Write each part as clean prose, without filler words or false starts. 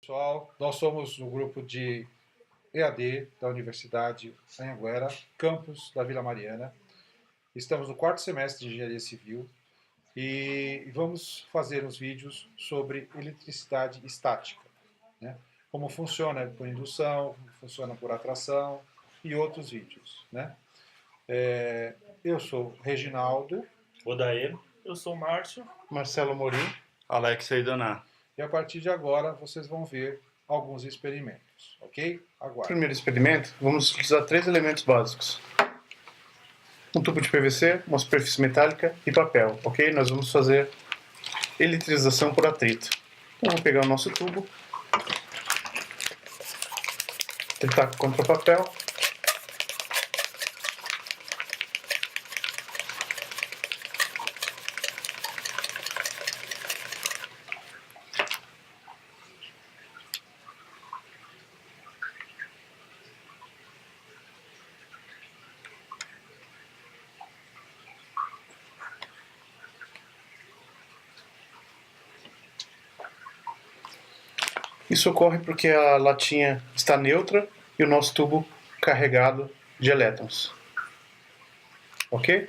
Pessoal, nós somos um grupo de EAD da Universidade Anhanguera, campus da Vila Mariana. Estamos no quarto semestre de Engenharia Civil e vamos fazer uns vídeos sobre eletricidade estática, né? Como funciona por indução, como funciona por atração e outros vídeos, né? Eu sou Reginaldo. Odair. Eu sou Márcio. Marcelo Morim. Alex Eidoná. E a partir de agora vocês vão ver alguns experimentos, ok? Aguarde. Primeiro experimento, vamos utilizar 3 elementos básicos. Um tubo de PVC, uma superfície metálica e papel, ok? Nós vamos fazer eletrização por atrito. Então vamos pegar o nosso tubo, atritar contra o papel. Isso ocorre porque a latinha está neutra e o nosso tubo carregado de elétrons. Ok?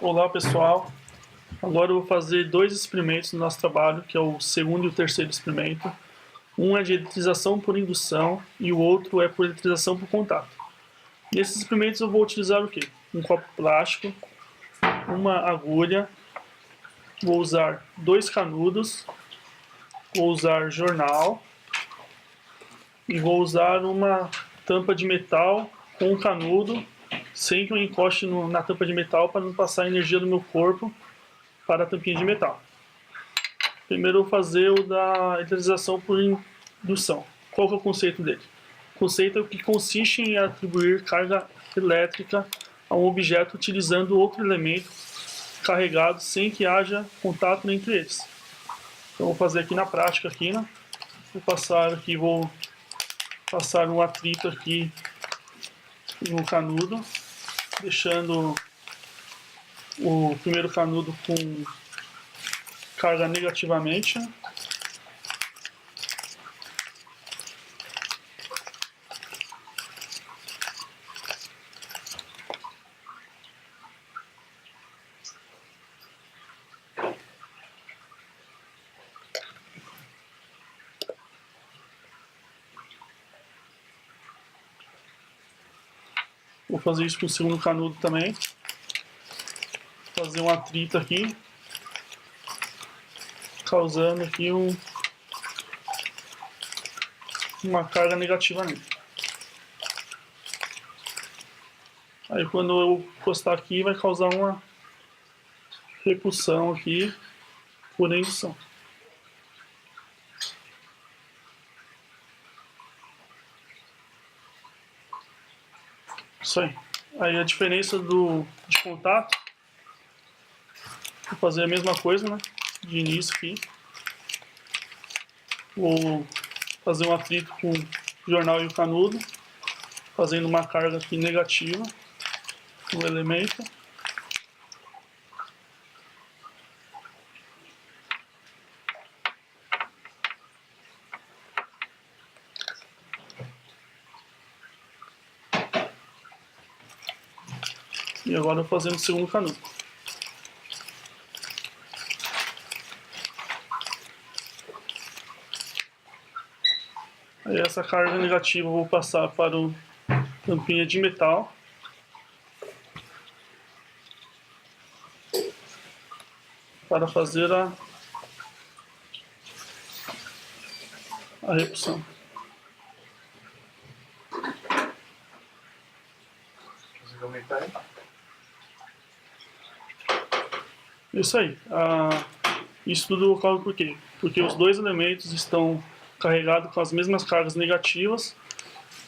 Olá, pessoal. Agora eu vou fazer 2 experimentos no nosso trabalho, que é o segundo e o terceiro experimento. Um é de eletrização por indução e o outro é por eletrização por contato. Nesses experimentos eu vou utilizar o quê? Um copo plástico, uma agulha, vou usar 2 canudos, vou usar jornal e vou usar uma tampa de metal com um canudo, sem que eu encoste na tampa de metal para não passar a energia do meu corpo para a tampinha de metal. Primeiro eu vou fazer o da eletrização por indução. Qual que é o conceito dele? O conceito é o que consiste em atribuir carga elétrica a um objeto utilizando outro elemento carregado sem que haja contato entre eles. Então vou fazer aqui na prática aqui, né? Vou passar um atrito aqui no canudo, deixando o primeiro canudo com carga negativamente. Vou fazer isso com o segundo canudo também. Fazer um atrito aqui, causando aqui uma carga negativa nele. Aí quando eu encostar aqui vai causar uma repulsão aqui por indução. Isso aí. Aí a diferença de contato, vou fazer a mesma coisa, né? De início aqui. Vou fazer um atrito com o jornal e o canudo, fazendo uma carga aqui negativa no elemento. E agora eu vou fazendo o segundo canudo. Aí essa carga negativa eu vou passar para o tampinha de metal. Para fazer a repulsão. Isso aí. Isso tudo ocorre por quê? Porque os 2 elementos estão carregados com as mesmas cargas negativas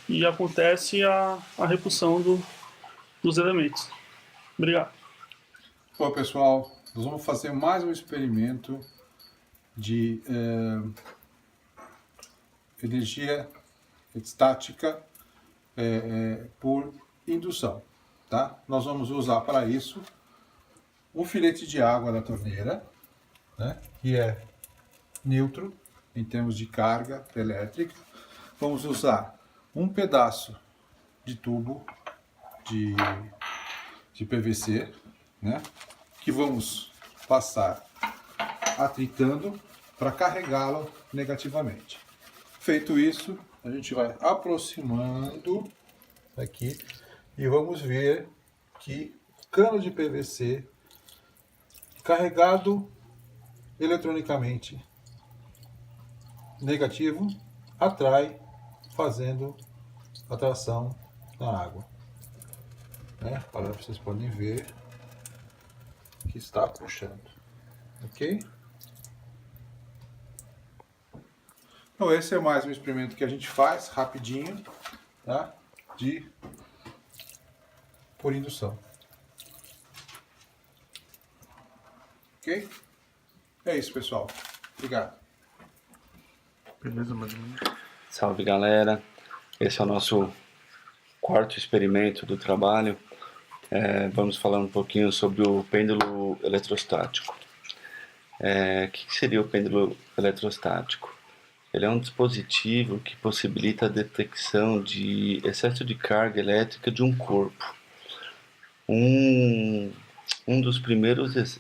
e acontece a repulsão dos elementos. Obrigado. Bom, pessoal, nós vamos fazer mais um experimento de energia estática por indução, tá? Nós vamos usar para isso um filete de água da torneira, né, que é neutro, em termos de carga elétrica. Vamos usar um pedaço de tubo de PVC, né, que vamos passar atritando para carregá-lo negativamente. Feito isso, a gente vai aproximando aqui e vamos ver que o cano de PVC carregado eletronicamente negativo atrai, fazendo atração na água. Agora vocês podem ver que está puxando. Ok? Então esse é mais um experimento que a gente faz rapidinho, tá? Por indução. Ok? É isso, pessoal. Obrigado. Beleza, mais ou menos. Salve, galera. Esse é o nosso quarto experimento do trabalho. Vamos falar um pouquinho sobre o pêndulo eletrostático. O que seria o pêndulo eletrostático? Ele é um dispositivo que possibilita a detecção de excesso de carga elétrica de um corpo. Um dos primeiros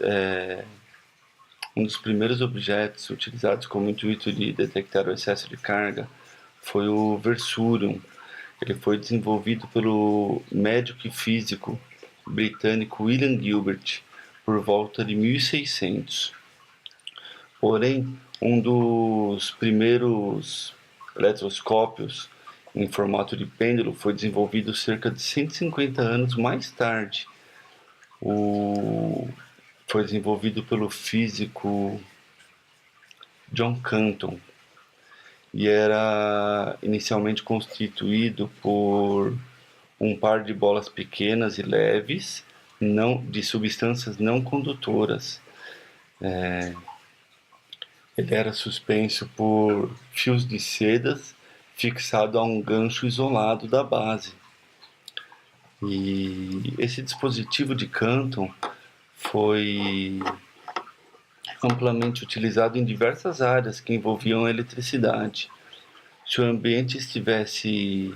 objetos utilizados com o intuito de detectar o excesso de carga foi o Versurium. Ele foi desenvolvido pelo médico e físico britânico William Gilbert por volta de 1600. Porém, um dos primeiros eletroscópios em formato de pêndulo foi desenvolvido cerca de 150 anos mais tarde. Foi desenvolvido pelo físico John Canton e era inicialmente constituído por um par de bolas pequenas e leves, de substâncias não condutoras. Ele era suspenso por fios de sedas fixado a um gancho isolado da base. E esse dispositivo de Canton foi amplamente utilizado em diversas áreas que envolviam a eletricidade. Se o ambiente estivesse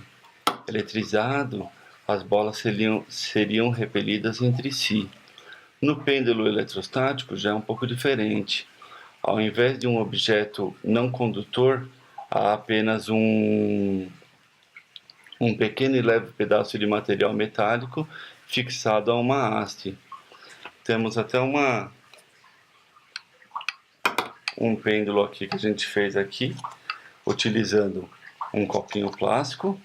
eletrizado, as bolas seriam repelidas entre si. No pêndulo eletrostático já é um pouco diferente. Ao invés de um objeto não condutor, há apenas um pequeno e leve pedaço de material metálico fixado a uma haste. Temos até um pêndulo aqui que a gente fez aqui, utilizando um copinho plástico,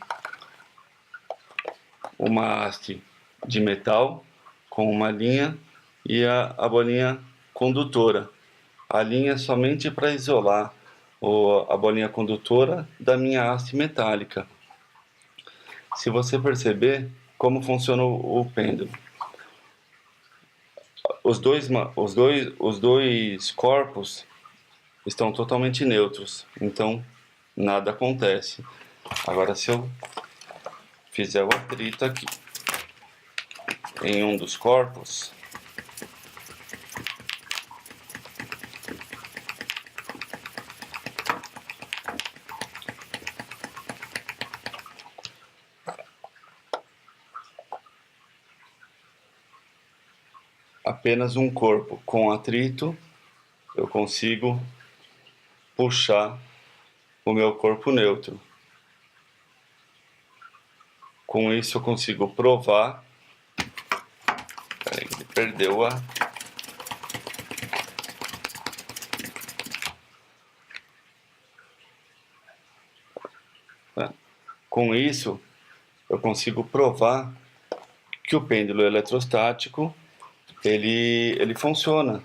uma haste de metal com uma linha e a bolinha condutora. A linha somente para isolar a bolinha condutora da minha haste metálica. Se você perceber como funciona o pêndulo, os dois corpos estão totalmente neutros, então nada acontece. Agora, se eu fizer o atrito aqui em um dos corpos, apenas um corpo com atrito, eu consigo puxar o meu corpo neutro. Com isso eu consigo provar. Peraí, ele perdeu a... Com isso eu consigo provar que o pêndulo eletrostático ele funciona.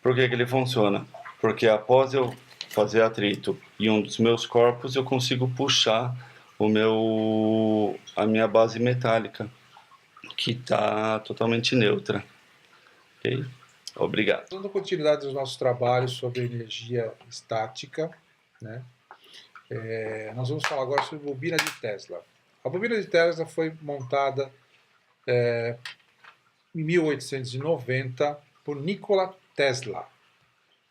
Por que ele funciona? Porque após eu fazer atrito em um dos meus corpos, eu consigo puxar a minha base metálica, que está totalmente neutra. Ok? Obrigado. Dando continuidade aos nossos trabalhos sobre energia estática, né? Nós vamos falar agora sobre a bobina de Tesla. A bobina de Tesla foi montada em 1890 por Nikola Tesla.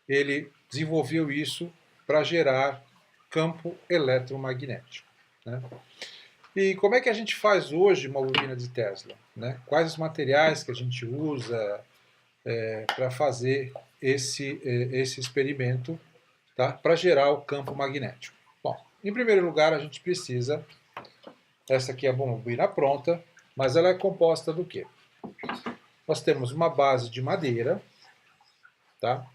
Ele desenvolveu isso para gerar campo eletromagnético, né? E como é que a gente faz hoje uma bobina de Tesla, né? Quais os materiais que a gente usa para fazer esse experimento, tá? Para gerar o campo magnético? Bom, em primeiro lugar a gente precisa, essa aqui é a bobina pronta, mas ela é composta do quê? Nós temos uma base de madeira, tá?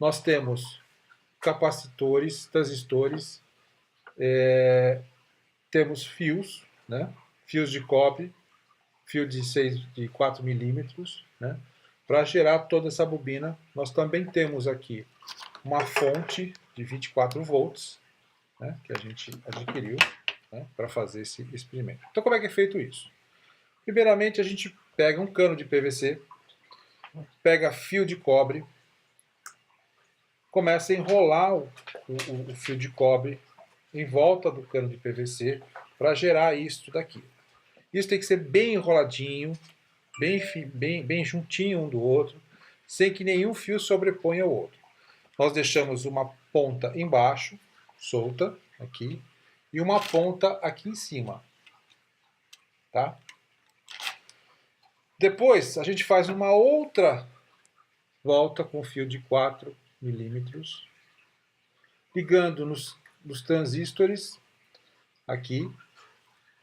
Nós temos capacitores, transistores, temos fios, né? Fios de cobre, fio de 4 milímetros, né? Para gerar toda essa bobina. Nós também temos aqui uma fonte de 24 volts, né? Que a gente adquiriu, né? Para fazer esse experimento. Então, como é que é feito isso? Primeiramente, a gente pega um cano de PVC, pega fio de cobre, começa a enrolar o fio de cobre em volta do cano de PVC para gerar isso daqui. Isso tem que ser bem enroladinho, bem juntinho um do outro, sem que nenhum fio sobreponha o outro. Nós deixamos uma ponta embaixo, solta, aqui, e uma ponta aqui em cima. Tá? Depois, a gente faz uma outra volta com fio de 4 milímetros, ligando nos transistores aqui,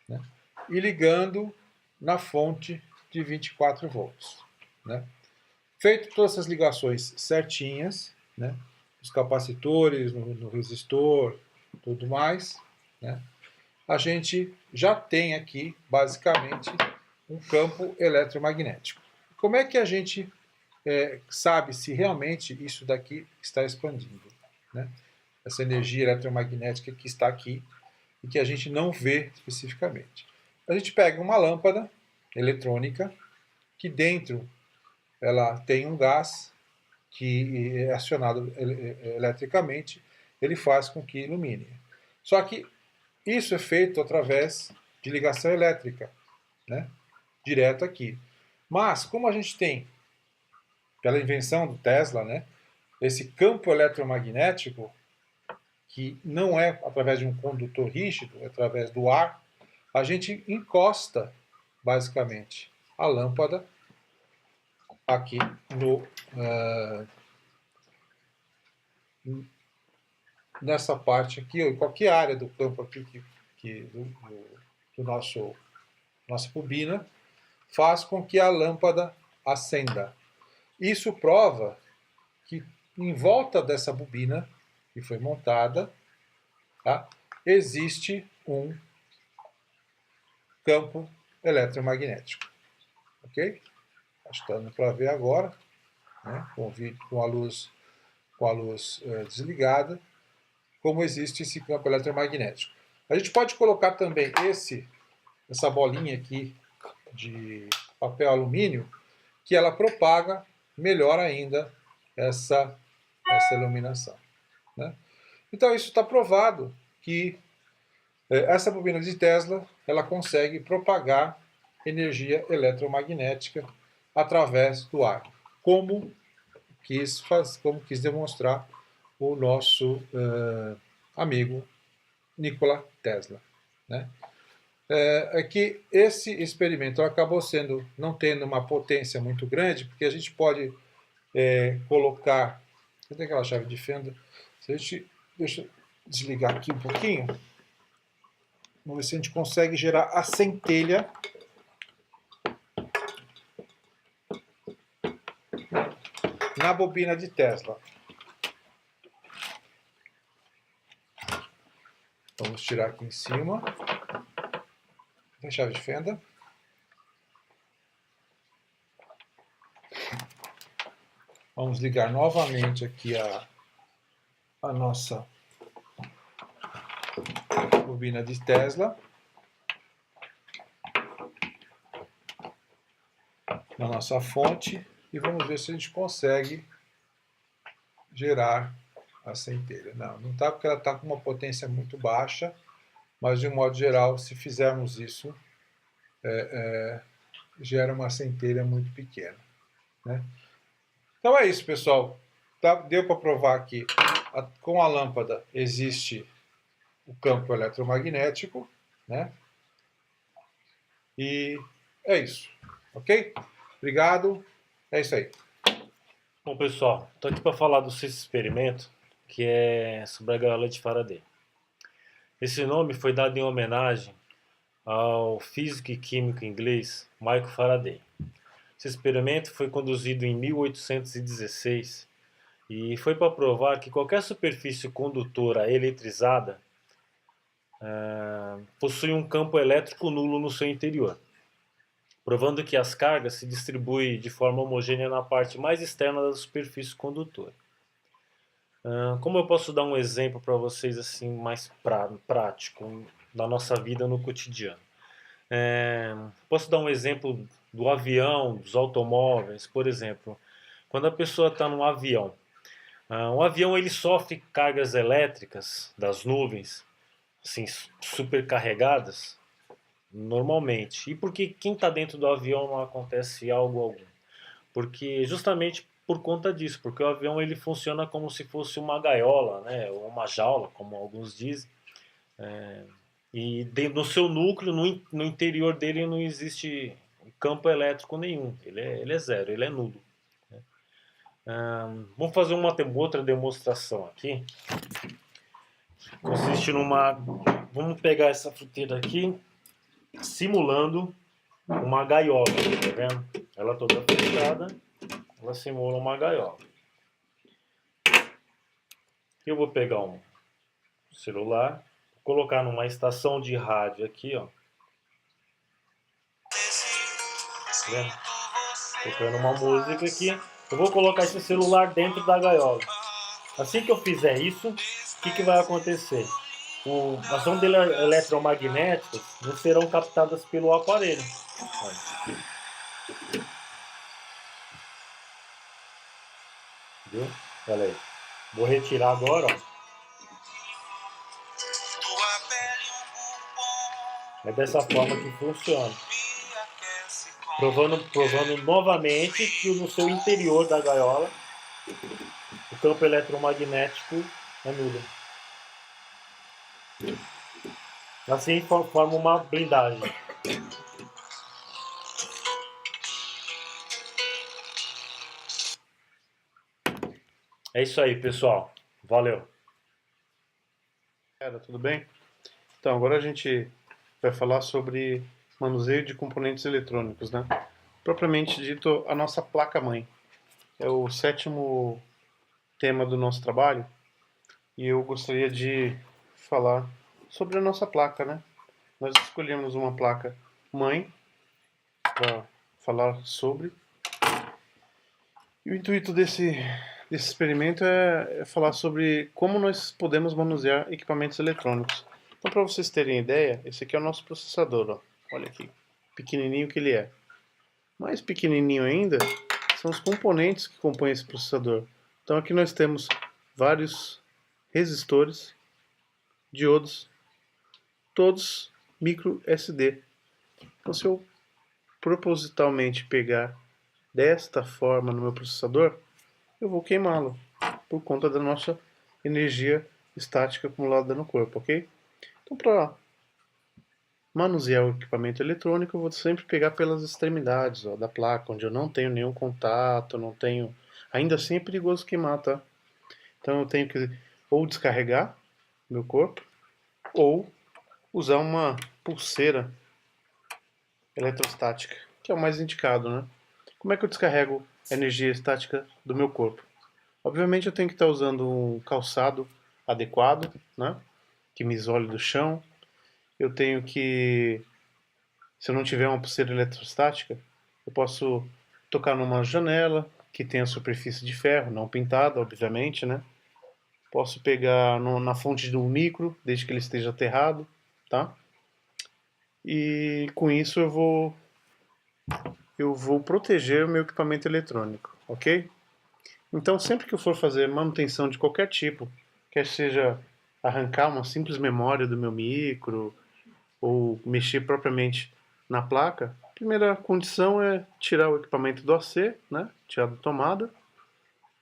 né? E ligando na fonte de 24 volts. Né? Feito todas essas ligações certinhas, né? Os capacitores, no resistor, tudo mais, né? A gente já tem aqui, basicamente, um campo eletromagnético. Como é que a gente sabe se realmente isso daqui está expandindo, né? Essa energia eletromagnética que está aqui e que a gente não vê especificamente. A gente pega uma lâmpada eletrônica que dentro ela tem um gás que é acionado eletricamente, ele faz com que ilumine. Só que isso é feito através de ligação elétrica, né? Direto aqui. Mas como a gente tem, pela invenção do Tesla, né, esse campo eletromagnético, que não é através de um condutor rígido, é através do ar, a gente encosta, basicamente, a lâmpada aqui nessa parte aqui, ou em qualquer área do campo aqui do nossa bobina, faz com que a lâmpada acenda. Isso prova que em volta dessa bobina que foi montada, tá, existe um campo eletromagnético. Ok? Acho que está dando para ver agora, né, com a luz desligada, como existe esse campo eletromagnético. A gente pode colocar também essa bolinha aqui de papel alumínio, que ela propaga melhor ainda essa iluminação. Né? Então isso está provado que essa bobina de Tesla ela consegue propagar energia eletromagnética através do ar, como quis demonstrar o nosso amigo Nikola Tesla. Né? É que esse experimento acabou não tendo uma potência muito grande, porque a gente pode colocar... Cadê aquela chave de fenda? Deixa eu desligar aqui um pouquinho. Vamos ver se a gente consegue gerar a centelha na bobina de Tesla. Vamos tirar aqui em cima. Tem chave de fenda. Vamos ligar novamente aqui a nossa bobina de Tesla. Na nossa fonte. E vamos ver se a gente consegue gerar a centelha. Não está, porque ela está com uma potência muito baixa, mas de um modo geral, se fizermos isso, gera uma centelha muito pequena. Né? Então é isso, pessoal. deu para provar que com a lâmpada existe o campo eletromagnético, né? E é isso, ok? Obrigado, é isso aí. Bom, pessoal, estou aqui para falar do sexto experimento, que é sobre a gaiola de Faraday. Esse nome foi dado em homenagem ao físico e químico inglês Michael Faraday. Esse experimento foi conduzido em 1816 e foi para provar que qualquer superfície condutora eletrizada possui um campo elétrico nulo no seu interior, provando que as cargas se distribuem de forma homogênea na parte mais externa da superfície condutora. Como eu posso dar um exemplo para vocês assim mais prático da nossa vida no cotidiano? Posso dar um exemplo do avião, dos automóveis, por exemplo. Quando a pessoa está num avião, um avião ele sofre cargas elétricas das nuvens, assim, supercarregadas, normalmente. E por que quem está dentro do avião não acontece algo algum? Porque justamente por conta disso, porque o avião ele funciona como se fosse uma gaiola, né, ou uma jaula, como alguns dizem. E no seu núcleo, no interior dele não existe campo elétrico nenhum. Ele é zero, ele é nulo. Vamos fazer uma outra demonstração aqui. Consiste numa... Vamos pegar essa fruteira aqui, simulando uma gaiola, tá vendo? Ela toda fechada, ela simula uma gaiola. Eu vou pegar um celular, colocar numa estação de rádio aqui, ó. Tá vendo? Tocando uma música aqui. Eu vou colocar esse celular dentro da gaiola. Assim que eu fizer isso, o que vai acontecer? As ondas eletromagnéticas não serão captadas pelo aparelho. Olha. Viu? Olha aí. Vou retirar agora, ó. É dessa forma que funciona. Provando novamente que no seu interior da gaiola o campo eletromagnético é nulo. Assim forma uma blindagem. É isso aí, pessoal. Valeu. Tudo bem? Então, agora a gente vai falar sobre manuseio de componentes eletrônicos, né? Propriamente dito, a nossa placa-mãe. É o sétimo tema do nosso trabalho e eu gostaria de falar sobre a nossa placa, né? Nós escolhemos uma placa-mãe para falar sobre. E o intuito desse experimento é falar sobre como nós podemos manusear equipamentos eletrônicos. Então, para vocês terem ideia, esse aqui é o nosso processador, ó. Olha aqui, pequenininho que ele é. Mais pequenininho ainda são os componentes que compõem esse processador. Então aqui nós temos vários resistores, diodos, todos micro SD. Então se eu propositalmente pegar desta forma no meu processador, eu vou queimá-lo por conta da nossa energia estática acumulada no corpo, ok? Então para manusear o equipamento eletrônico, eu vou sempre pegar pelas extremidades, ó, da placa, onde eu não tenho nenhum contato, não tenho... Ainda assim é perigoso queimar, tá? Então eu tenho que ou descarregar meu corpo, ou usar uma pulseira eletrostática, que é o mais indicado, né? Como é que eu descarrego a energia estática do meu corpo? Obviamente eu tenho que estar usando um calçado adequado, né? Que me isole do chão. Eu tenho que, se eu não tiver uma pulseira eletrostática, eu posso tocar numa janela que tenha superfície de ferro, não pintada, obviamente, né? Posso pegar na fonte de um micro, desde que ele esteja aterrado, tá? E com isso eu vou proteger o meu equipamento eletrônico, ok? Então sempre que eu for fazer manutenção de qualquer tipo, quer seja arrancar uma simples memória do meu micro, ou mexer propriamente na placa, a primeira condição é tirar o equipamento do AC, né? Tirar da tomada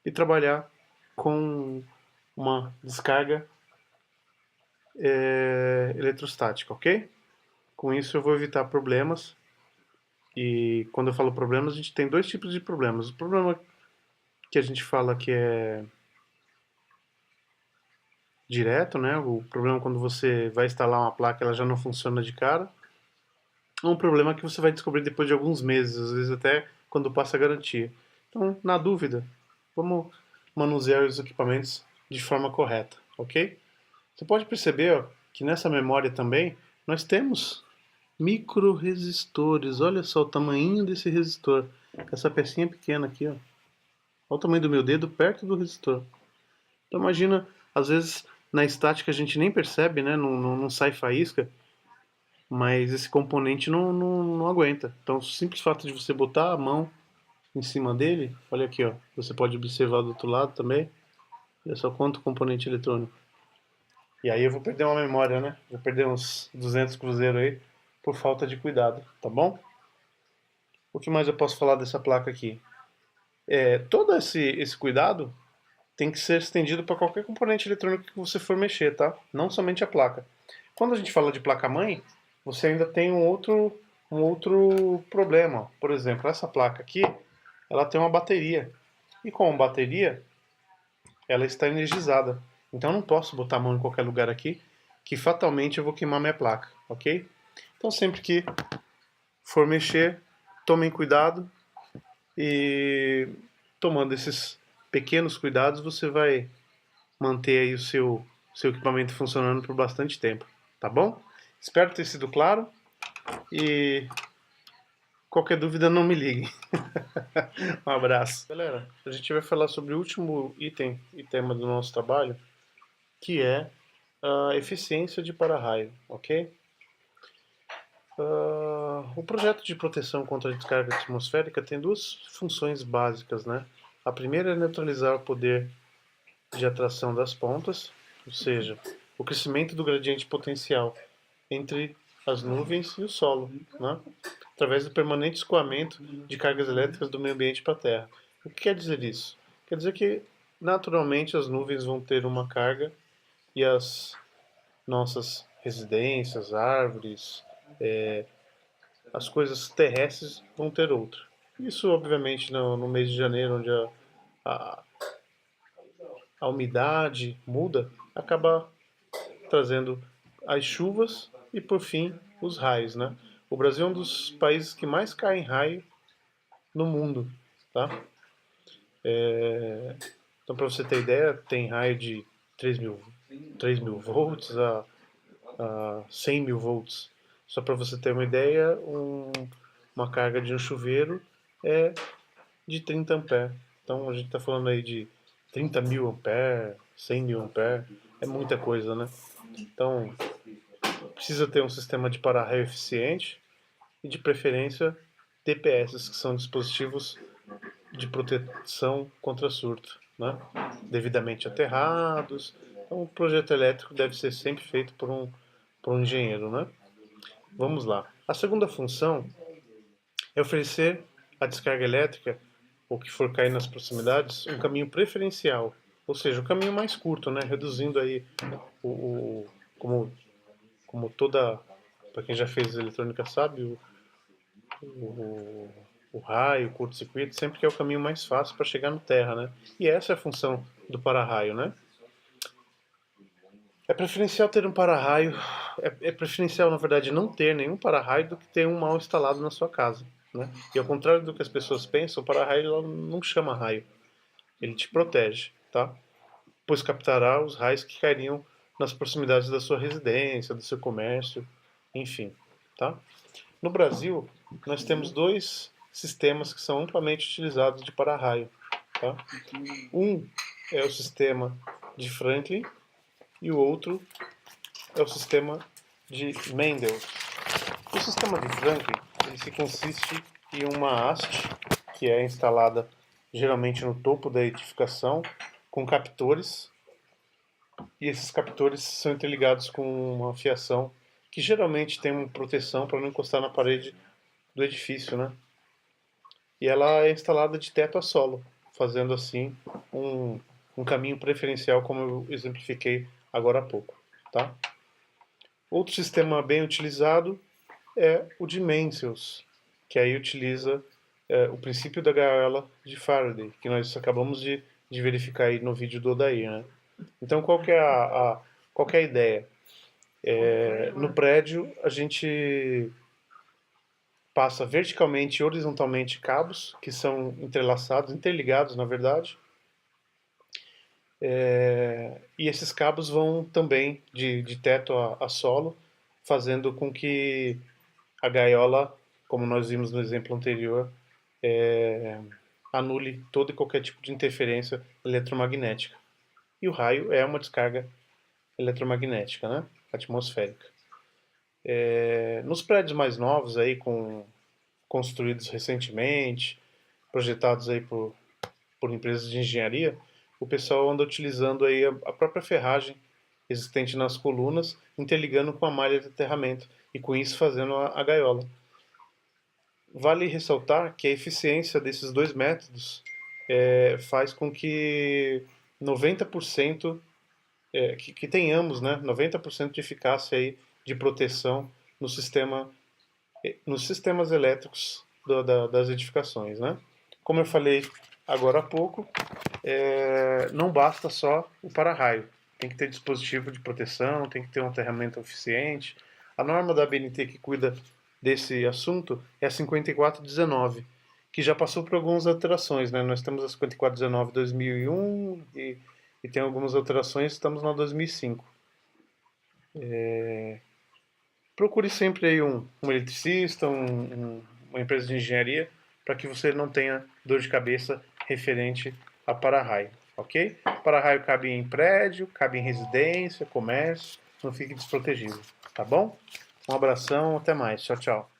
e trabalhar com uma descarga eletrostática, ok? Com isso eu vou evitar problemas. E quando eu falo problemas, a gente tem dois tipos de problemas. O problema que a gente fala que é direto, né? O problema quando você vai instalar uma placa, ela já não funciona de cara. É um problema que você vai descobrir depois de alguns meses, às vezes até quando passa a garantia. Então, na dúvida, vamos manusear os equipamentos de forma correta, ok? Você pode perceber, ó, que nessa memória também nós temos microresistores. Olha só o tamanho desse resistor. Essa pecinha pequena aqui, ó. Olha o tamanho do meu dedo perto do resistor. Então imagina, às vezes na estática a gente nem percebe, né? Não sai faísca, mas esse componente não aguenta. Então o simples fato de você botar a mão em cima dele, olha aqui, ó. Você pode observar do outro lado também. Olha só quanto componente eletrônico. E aí eu vou perder uma memória, né? Vou perder uns 200 cruzeiros aí por falta de cuidado, tá bom? O que mais eu posso falar dessa placa aqui? Todo esse cuidado tem que ser estendido para qualquer componente eletrônico que você for mexer, tá? Não somente a placa. Quando a gente fala de placa-mãe, você ainda tem um outro problema. Por exemplo, essa placa aqui, ela tem uma bateria. E com a bateria, ela está energizada. Então eu não posso botar a mão em qualquer lugar aqui, que fatalmente eu vou queimar minha placa, ok? Então sempre que for mexer, tomem cuidado e tomando esses pequenos cuidados, você vai manter aí o seu equipamento funcionando por bastante tempo, tá bom? Espero ter sido claro e qualquer dúvida não me ligue. Um abraço. Galera, a gente vai falar sobre o último item e tema do nosso trabalho, que é a eficiência de para-raio, ok? O projeto de proteção contra a descarga atmosférica tem duas funções básicas, né? A primeira é neutralizar o poder de atração das pontas, ou seja, o crescimento do gradiente potencial entre as nuvens e o solo, né? Através do permanente escoamento de cargas elétricas do meio ambiente para a Terra. O que quer dizer isso? Quer dizer que, naturalmente, as nuvens vão ter uma carga e as nossas residências, árvores, as coisas terrestres vão ter outra. Isso, obviamente, no mês de janeiro, onde a, a umidade muda, acaba trazendo as chuvas e, por fim, os raios, né? O Brasil é um dos países que mais cai em raio no mundo, tá? Então, para você ter ideia, tem raio de 3 mil volts a 100 mil volts. Só para você ter uma ideia, uma carga de um chuveiro é de 30 amperes. Então a gente está falando aí de 30 mil amperes, 100 mil amperes, é muita coisa, né? Então precisa ter um sistema de para-raio eficiente e de preferência DPS, que são dispositivos de proteção contra surto, né? Devidamente aterrados. Então o projeto elétrico deve ser sempre feito por um engenheiro, né? Vamos lá. A segunda função é oferecer à descarga elétrica, ou que for cair nas proximidades, um caminho preferencial, ou seja, um caminho mais curto, né? Reduzindo aí como toda, para quem já fez eletrônica sabe, o raio, o curto-circuito, sempre que é o caminho mais fácil para chegar na Terra, né? E essa é a função do para-raio, né? É preferencial ter um para-raio, é preferencial, na verdade, não ter nenhum para-raio do que ter um mal instalado na sua casa, né? E ao contrário do que as pessoas pensam, o para-raio não chama raio, ele te protege, tá? Pois captará os raios que cairiam nas proximidades da sua residência, do seu comércio, enfim, tá? No Brasil, nós temos dois sistemas que são amplamente utilizados de para-raio, tá? Um é o sistema de Franklin e o outro é o sistema de Mendel. O sistema de Franklin ele se consiste em uma haste que é instalada geralmente no topo da edificação com captores, e esses captores são interligados com uma fiação que geralmente tem uma proteção para não encostar na parede do edifício, né? E ela é instalada de teto a solo, fazendo assim um caminho preferencial, como eu exemplifiquei agora há pouco. Tá? Outro sistema bem utilizado é o de Mansell, que aí utiliza o princípio da gaiola de Faraday, que nós acabamos de verificar aí no vídeo do Odair. Né? Então, qual que é qual que é a ideia? No prédio, a gente passa verticalmente e horizontalmente cabos que são entrelaçados, interligados, na verdade. E esses cabos vão também de teto a solo, fazendo com que a gaiola, como nós vimos no exemplo anterior, anule todo e qualquer tipo de interferência eletromagnética. E o raio é uma descarga eletromagnética, né? Atmosférica. Nos prédios mais novos, aí, construídos recentemente, projetados aí por empresas de engenharia, o pessoal anda utilizando aí a própria ferragem existente nas colunas, interligando com a malha de aterramento e com isso fazendo a gaiola. Vale ressaltar que a eficiência desses dois métodos faz com que 90% que tenhamos, né, 90% de eficácia aí de proteção nos sistemas elétricos das edificações. Né? Como eu falei agora há pouco, não basta só o para-raio. Tem que ter dispositivo de proteção, tem que ter um aterramento eficiente. A norma da ABNT que cuida desse assunto é a 5419, que já passou por algumas alterações. Né? Nós temos a 5419 2001 e tem algumas alterações, estamos na 2005. Procure sempre aí um eletricista, uma empresa de engenharia, para que você não tenha dor de cabeça referente a para-raio, ok? Para-raio cabe em prédio, cabe em residência, comércio, não fique desprotegido, tá bom? Um abração, até mais, tchau, tchau.